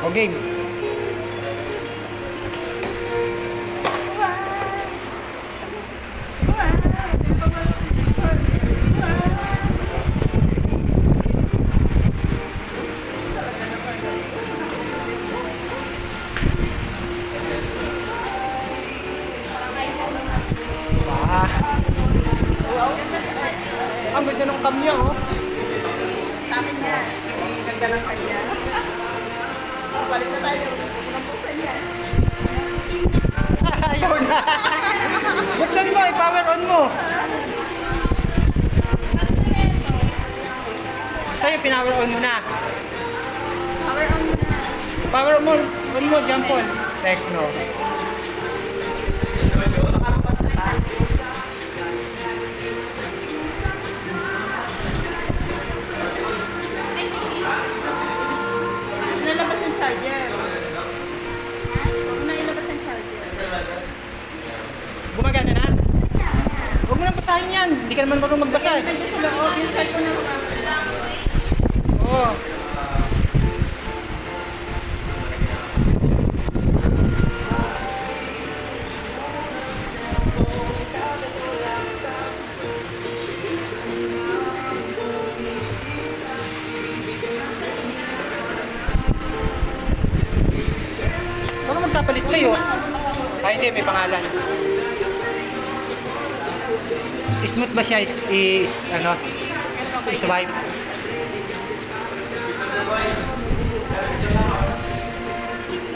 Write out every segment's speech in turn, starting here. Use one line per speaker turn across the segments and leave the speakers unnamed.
O game. Ah. Ang ganda ng cam niya, oh.
Sa akin niya. Ang ganda ng kanya. Oh, balik na tayo. Huwag ng pusa niya.
Ayaw na. Buksan mo, i-power on mo. Sa'yo, pinower on mo na.
Power on mo na.
Power on mo, jump on. Techno.
Baka pumasata. Nalabas ang charger. Huwag na ilabas ang charger.
Gumagana na? Huwag mo nang basahin yan. Hindi ka naman marunong magbasa.
Yan, nandiyan sa loob. Yung cellphone na mga.
Oo. Baka magkapalit kayo. Ay, hindi. May pangalan. Smooth ba siya? Ano? Swipe.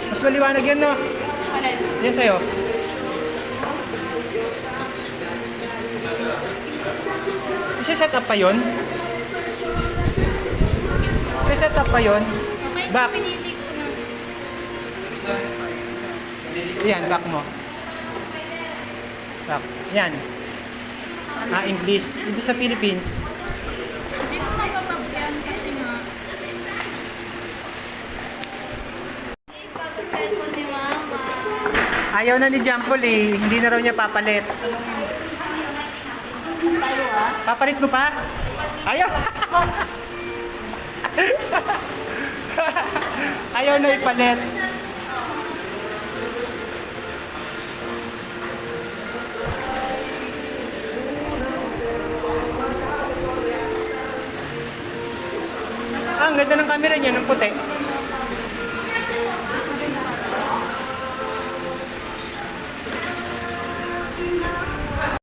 Mas maliwanag yan, no? Yan sa'yo. Isa-set up pa yun? Isa-set up pa yun? Back. Yan, back mo. Back. Yan. English. Dito sa Philippines.
Hindi ko mapapagyan kasi nga. Cellphone ni Mama.
Ayaw na ni Jampol eh. Hindi na raw niya papalit.
Tayo ah.
Papalit mo pa? Ayaw. Ayaw na ipalit. Ang ganda ng camera niya, ng puti.